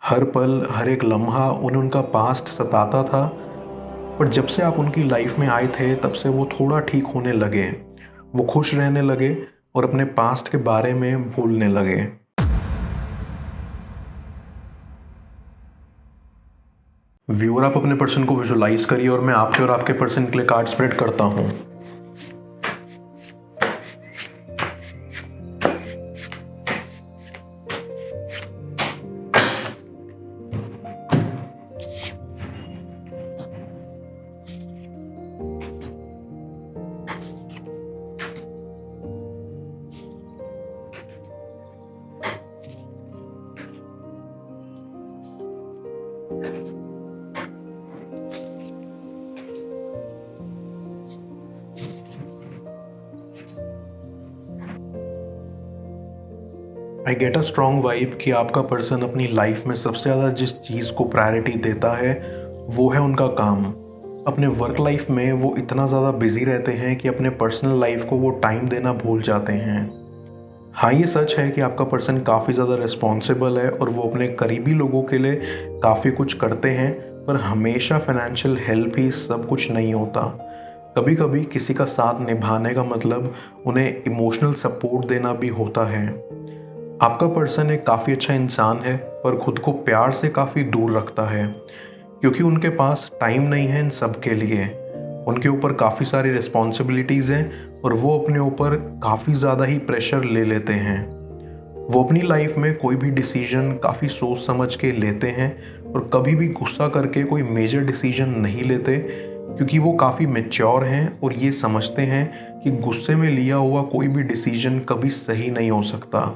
हर पल, हर एक लम्हा उन्हें उनका पास्ट सताता था, पर जब से आप उनकी लाइफ में आए थे तब से वो थोड़ा ठीक होने लगे। वो खुश रहने लगे और अपने पास्ट के बारे में भूलने लगे। व्यूअर, आप अपने पर्सन को विजुलाइज करिए और मैं आपके और आपके पर्सन के लिए कार्ड स्प्रेड करता हूँ। I get a strong vibe कि आपका पर्सन अपनी लाइफ में सबसे ज़्यादा जिस चीज़ को प्रायोरिटी देता है वो है उनका काम। अपने वर्क लाइफ में वो इतना ज़्यादा बिजी रहते हैं कि अपने पर्सनल लाइफ को वो टाइम देना भूल जाते हैं। हाँ, ये सच है कि आपका पर्सन काफ़ी ज़्यादा रिस्पॉन्सिबल है और वो अपने करीबी लोगों के लिए काफ़ी कुछ करते हैं, पर हमेशा फाइनेंशियल हेल्प ही सब कुछ नहीं होता। कभी कभी किसी का साथ निभाने का मतलब उन्हें इमोशनल सपोर्ट देना भी होता है। आपका पर्सन एक काफ़ी अच्छा इंसान है, पर खुद को प्यार से काफ़ी दूर रखता है क्योंकि उनके पास टाइम नहीं है इन सब के लिए। उनके ऊपर काफ़ी सारी रिस्पॉन्सिबिलिटीज़ हैं और वो अपने ऊपर काफ़ी ज़्यादा ही प्रेशर ले लेते हैं। वो अपनी लाइफ में कोई भी डिसीजन काफ़ी सोच समझ के लेते हैं और कभी भी गुस्सा करके कोई मेजर डिसीजन नहीं लेते क्योंकि वो काफ़ी मैच्योर हैं और ये समझते हैं कि गुस्से में लिया हुआ कोई भी डिसीजन कभी सही नहीं हो सकता।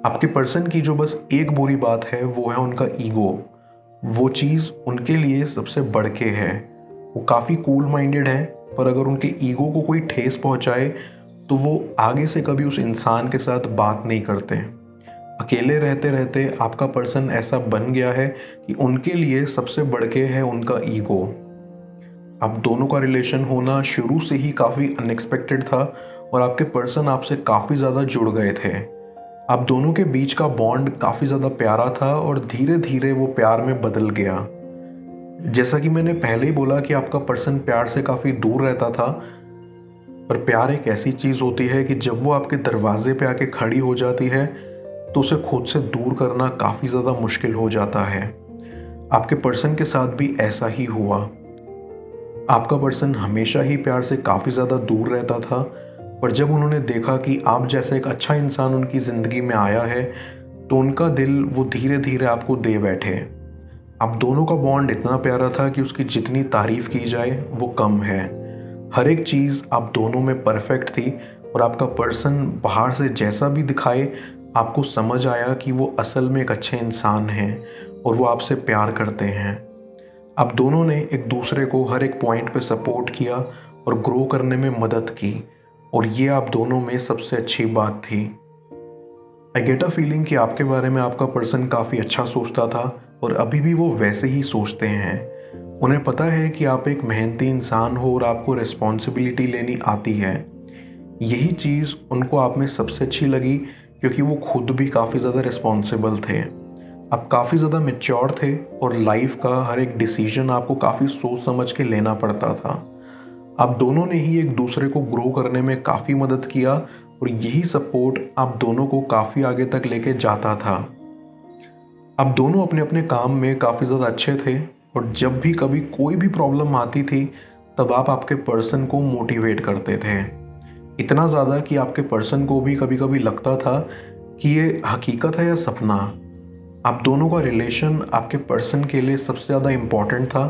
आपके पर्सन की जो बस एक बुरी बात है वो है उनका ईगो। वो चीज़ उनके लिए सबसे बढ़ के है। वो काफ़ी कूल माइंडेड है, पर अगर उनके ईगो को कोई ठेस पहुंचाए तो वो आगे से कभी उस इंसान के साथ बात नहीं करते। अकेले रहते रहते आपका पर्सन ऐसा बन गया है कि उनके लिए सबसे बढ़ के है उनका ईगो। अब दोनों का रिलेशन होना शुरू से ही काफ़ी अनएक्सपेक्टेड था और आपके पर्सन आपसे काफ़ी ज़्यादा जुड़ गए थे। आप दोनों के बीच का बॉन्ड काफ़ी ज़्यादा प्यारा था और धीरे धीरे वो प्यार में बदल गया। जैसा कि मैंने पहले ही बोला कि आपका पर्सन प्यार से काफ़ी दूर रहता था, पर प्यार एक ऐसी चीज़ होती है कि जब वो आपके दरवाजे पे आके खड़ी हो जाती है तो उसे खुद से दूर करना काफ़ी ज़्यादा मुश्किल हो जाता है। आपके पर्सन के साथ भी ऐसा ही हुआ। आपका पर्सन हमेशा ही प्यार से काफ़ी ज़्यादा दूर रहता था, पर जब उन्होंने देखा कि आप जैसा एक अच्छा इंसान उनकी ज़िंदगी में आया है तो उनका दिल वो धीरे धीरे आपको दे बैठे। आप दोनों का बॉन्ड इतना प्यारा था कि उसकी जितनी तारीफ़ की जाए वो कम है। हर एक चीज़ आप दोनों में परफेक्ट थी और आपका पर्सन बाहर से जैसा भी दिखाए आपको समझ आया कि वो असल में एक अच्छे इंसान हैं और वो आपसे प्यार करते हैं। आप दोनों ने एक दूसरे को हर एक पॉइंट पे सपोर्ट किया और ग्रो करने में मदद की, और ये आप दोनों में सबसे अच्छी बात थी। आई गेट अ फीलिंग कि आपके बारे में आपका पर्सन काफ़ी अच्छा सोचता था और अभी भी वो वैसे ही सोचते हैं। उन्हें पता है कि आप एक मेहनती इंसान हो और आपको रिस्पॉन्सिबिलिटी लेनी आती है। यही चीज़ उनको आप में सबसे अच्छी लगी क्योंकि वो खुद भी काफ़ी ज़्यादा रिस्पॉन्सिबल थे। आप काफ़ी ज़्यादा मैच्योर थे और लाइफ का हर एक डिसीजन आपको काफ़ी सोच समझ के लेना पड़ता था। आप दोनों ने ही एक दूसरे को ग्रो करने में काफ़ी मदद किया और यही सपोर्ट आप दोनों को काफ़ी आगे तक लेके जाता था। आप दोनों अपने अपने काम में काफ़ी ज़्यादा अच्छे थे और जब भी कभी कोई भी प्रॉब्लम आती थी तब आप आपके पर्सन को मोटिवेट करते थे। इतना ज़्यादा कि आपके पर्सन को भी कभी कभी लगता था कि ये हकीकत है या सपना। आप दोनों का रिलेशन आपके पर्सन के लिए सबसे ज़्यादा इम्पॉर्टेंट था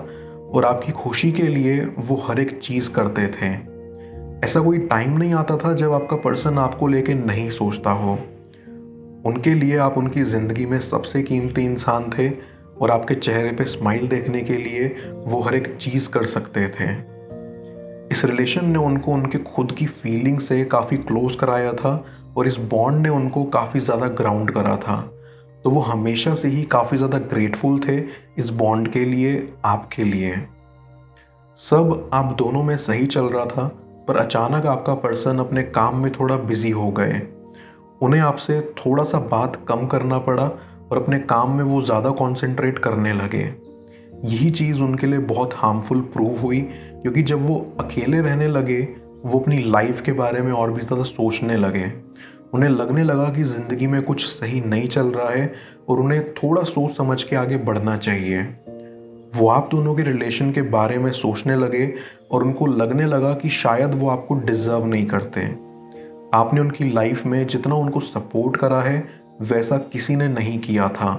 और आपकी खुशी के लिए वो हर एक चीज़ करते थे। ऐसा कोई टाइम नहीं आता था जब आपका पर्सन आपको लेके नहीं सोचता हो। उनके लिए आप उनकी ज़िंदगी में सबसे कीमती इंसान थे और आपके चेहरे पे स्माइल देखने के लिए वो हर एक चीज़ कर सकते थे। इस रिलेशन ने उनको उनके खुद की फीलिंग से काफ़ी क्लोज कराया था और इस बॉन्ड ने उनको काफ़ी ज़्यादा ग्राउंड करा था। तो वो हमेशा से ही काफ़ी ज़्यादा ग्रेटफुल थे इस बॉन्ड के लिए, आपके लिए। सब आप दोनों में सही चल रहा था, पर अचानक आपका पर्सन अपने काम में थोड़ा बिजी हो गए। उन्हें आपसे थोड़ा सा बात कम करना पड़ा और अपने काम में वो ज़्यादा कॉन्सेंट्रेट करने लगे। यही चीज़ उनके लिए बहुत हार्मफुल प्रूव हुई, क्योंकि जब वो अकेले रहने लगे वो अपनी लाइफ के बारे में और भी ज़्यादा सोचने लगे। उन्हें लगने लगा कि ज़िंदगी में कुछ सही नहीं चल रहा है और उन्हें थोड़ा सोच समझ के आगे बढ़ना चाहिए। वो आप दोनों के रिलेशन के बारे में सोचने लगे और उनको लगने लगा कि शायद वो आपको डिज़र्व नहीं करते। आपने उनकी लाइफ में जितना उनको सपोर्ट करा है वैसा किसी ने नहीं किया था।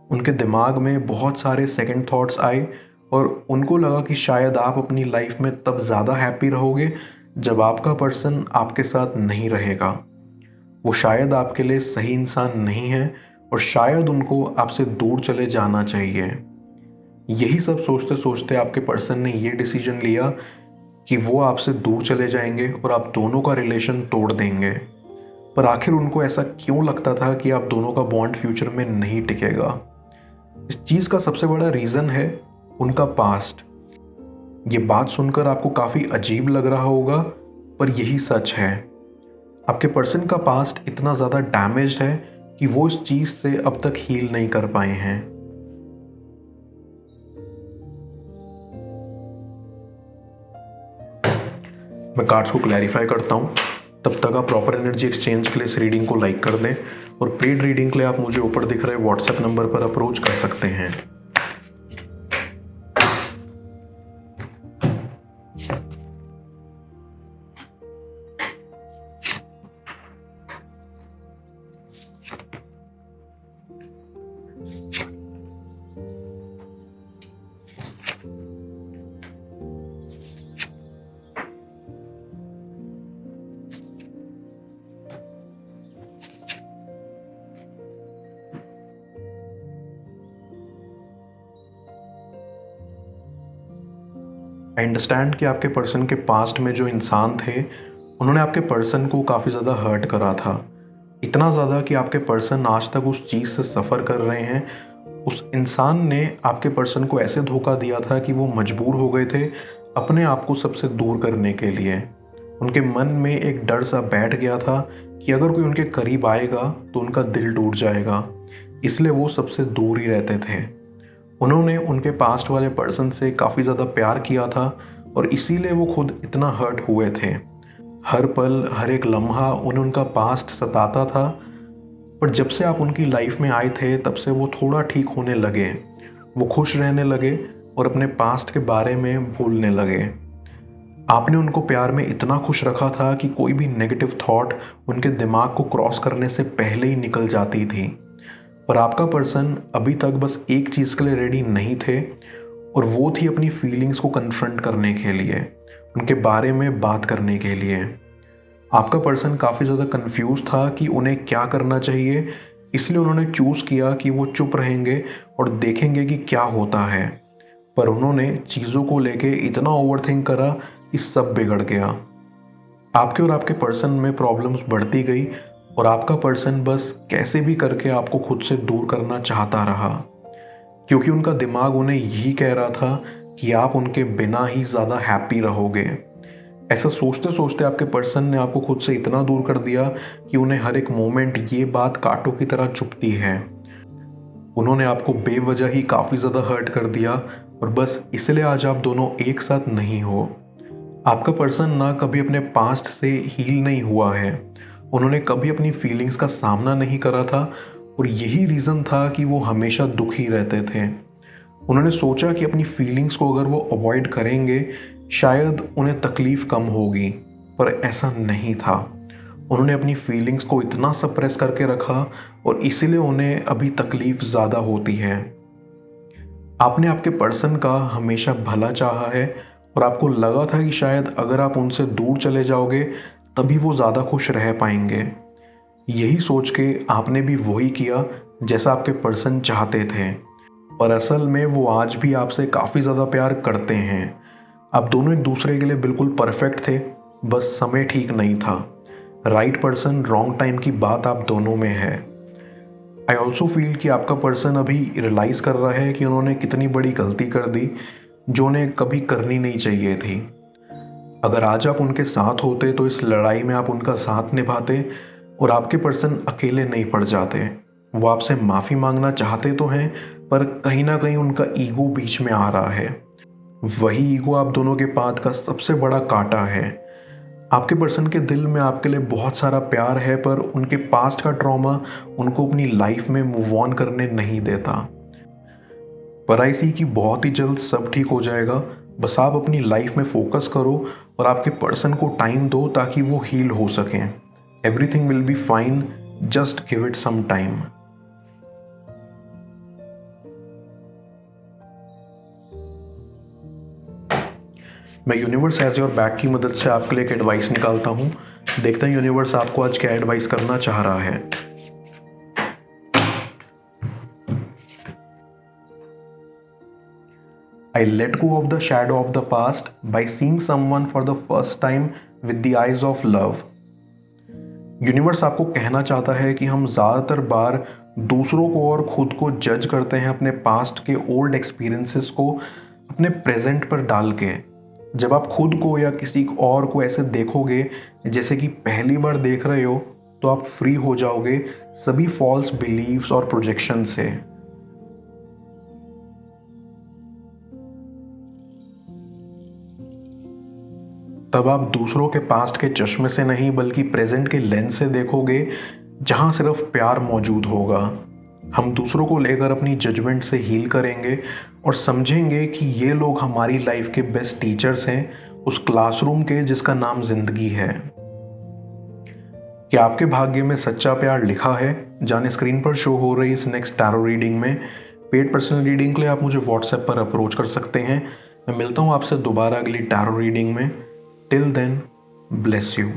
उनके दिमाग में बहुत सारे सेकंड थॉट्स आए और उनको लगा कि शायद आप अपनी लाइफ में तब ज़्यादा हैप्पी रहोगे जब आपका पर्सन आपके साथ नहीं रहेगा। वो शायद आपके लिए सही इंसान नहीं है और शायद उनको आपसे दूर चले जाना चाहिए। यही सब सोचते सोचते आपके पर्सन ने ये डिसीजन लिया कि वो आपसे दूर चले जाएंगे और आप दोनों का रिलेशन तोड़ देंगे। पर आखिर उनको ऐसा क्यों लगता था कि आप दोनों का बॉन्ड फ्यूचर में नहीं टिकेगा? इस चीज़ का सबसे बड़ा रीज़न है उनका पास्ट। ये बात सुनकर आपको काफ़ी अजीब लग रहा होगा, पर यही सच है। आपके पर्सन का पास्ट इतना ज़्यादा डैमेज्ड है कि वो इस चीज़ से अब तक हील नहीं कर पाए हैं। मैं कार्ड्स को क्लैरिफाई करता हूँ। तब तक आप प्रॉपर एनर्जी एक्सचेंज के लिए इस रीडिंग को लाइक कर दें और पेड रीडिंग के लिए आप मुझे ऊपर दिख रहे व्हाट्सएप नंबर पर अप्रोच कर सकते हैं। आई अंडरस्टैंड कि आपके पर्सन के पास्ट में जो इंसान थे उन्होंने आपके पर्सन को काफ़ी ज़्यादा हर्ट करा था। इतना ज़्यादा कि आपके पर्सन आज तक उस चीज़ से सफ़र कर रहे हैं। उस इंसान ने आपके पर्सन को ऐसे धोखा दिया था कि वो मजबूर हो गए थे अपने आप को सबसे दूर करने के लिए। उनके मन में एक डर सा बैठ गया था कि अगर कोई उनके करीब आएगा तो उनका दिल टूट जाएगा, इसलिए वो सबसे दूर ही रहते थे। उन्होंने उनके पास्ट वाले पर्सन से काफ़ी ज़्यादा प्यार किया था और इसीलिए वो खुद इतना हर्ट हुए थे। हर पल हर एक लम्हा उन्हें उनका पास्ट सताता था। पर जब से आप उनकी लाइफ में आए थे तब से वो थोड़ा ठीक होने लगे। वो खुश रहने लगे और अपने पास्ट के बारे में भूलने लगे। आपने उनको प्यार में इतना खुश रखा था कि कोई भी नेगेटिव थॉट उनके दिमाग को क्रॉस करने से पहले ही निकल जाती थी। पर आपका पर्सन अभी तक बस एक चीज़ के लिए रेडी नहीं थे और वो थी अपनी फीलिंग्स को कन्फ्रंट करने के लिए, उनके बारे में बात करने के लिए। आपका पर्सन काफ़ी ज़्यादा कंफ्यूज था कि उन्हें क्या करना चाहिए, इसलिए उन्होंने चूज़ किया कि वो चुप रहेंगे और देखेंगे कि क्या होता है। पर उन्होंने चीज़ों को लेके इतना ओवरथिंक करा कि सब बिगड़ गया। आपके और आपके पर्सन में प्रॉब्लम्स बढ़ती गई और आपका पर्सन बस कैसे भी करके आपको खुद से दूर करना चाहता रहा, क्योंकि उनका दिमाग उन्हें यही कह रहा था कि आप उनके बिना ही ज़्यादा हैप्पी रहोगे। ऐसा सोचते सोचते आपके पर्सन ने आपको खुद से इतना दूर कर दिया कि उन्हें हर एक मोमेंट ये बात कांटों की तरह चुभती है। उन्होंने आपको बेवजह ही काफ़ी ज़्यादा हर्ट कर दिया और बस इसलिए आज आप दोनों एक साथ नहीं हो। आपका पर्सन ना कभी अपने पास्ट से हील नहीं हुआ है, उन्होंने कभी अपनी फीलिंग्स का सामना नहीं करा था और यही रीज़न था कि वो हमेशा दुखी रहते थे। उन्होंने सोचा कि अपनी फीलिंग्स को अगर वो अवॉइड करेंगे शायद उन्हें तकलीफ़ कम होगी, पर ऐसा नहीं था। उन्होंने अपनी फीलिंग्स को इतना सप्रेस करके रखा और इसीलिए उन्हें अभी तकलीफ़ ज़्यादा होती है। आपने आपके पर्सन का हमेशा भला चाहा है और आपको लगा था कि शायद अगर आप उनसे दूर चले जाओगे तभी वो ज़्यादा खुश रह पाएंगे। यही सोच के आपने भी वही किया जैसा आपके पर्सन चाहते थे, पर असल में वो आज भी आपसे काफ़ी ज़्यादा प्यार करते हैं। आप दोनों एक दूसरे के लिए बिल्कुल परफेक्ट थे, बस समय ठीक नहीं था। राइट पर्सन रॉन्ग टाइम की बात आप दोनों में है। आई ऑल्सो फील कि आपका पर्सन अभी रियलाइज़ कर रहा है कि उन्होंने कितनी बड़ी गलती कर दी जो उन्हें कभी करनी नहीं चाहिए थी। अगर आज आप उनके साथ होते तो इस लड़ाई में आप उनका साथ निभाते और आपके पर्सन अकेले नहीं पड़ जाते। वो आपसे माफ़ी मांगना चाहते तो हैं, पर कहीं ना कहीं उनका ईगो बीच में आ रहा है। वही ईगो आप दोनों के पाथ का सबसे बड़ा कांटा है। आपके पर्सन के दिल में आपके लिए बहुत सारा प्यार है, पर उनके पास्ट का ट्रॉमा उनको अपनी लाइफ में मूव ऑन करने नहीं देता। पर आई सी कि बहुत ही जल्द सब ठीक हो जाएगा। बस आप अपनी लाइफ में फोकस करो और आपके पर्सन को टाइम दो ताकि वो हील हो सकें। Everything will be fine, just give it some time. मैं यूनिवर्स एज योर बैक की मदद से आपके लिए एक एडवाइस निकालता हूँ। देखते हैं यूनिवर्स आपको आज क्या एडवाइस करना चाह रहा है। I let go of the shadow of the past by seeing someone for the first time with the eyes of love. Universe आपको कहना चाहता है कि हम ज़्यादातर बार दूसरों को और खुद को जज करते हैं अपने पास्ट के ओल्ड एक्सपीरियंसेस को अपने प्रेजेंट पर डाल के। जब आप खुद को या किसी और को ऐसे देखोगे जैसे कि पहली बार देख रहे हो, तो आप फ्री हो जाओगे सभी फॉल्स बिलीव्स और प्रोजेक्शन से। तब आप दूसरों के पास्ट के चश्मे से नहीं बल्कि प्रेजेंट के लेंस से देखोगे, जहां सिर्फ प्यार मौजूद होगा। हम दूसरों को लेकर अपनी जजमेंट से हील करेंगे और समझेंगे कि ये लोग हमारी लाइफ के बेस्ट टीचर्स हैं, उस क्लासरूम के जिसका नाम जिंदगी है। क्या आपके भाग्य में सच्चा प्यार लिखा है? जाने स्क्रीन पर शो हो रही इस नेक्स्ट टैरो रीडिंग में। पेड पर्सनल रीडिंग के लिए आप मुझे व्हाट्सएप पर अप्रोच कर सकते हैं। मैं मिलता हूँ आपसे दोबारा अगली टैरो रीडिंग में। Till then, bless you.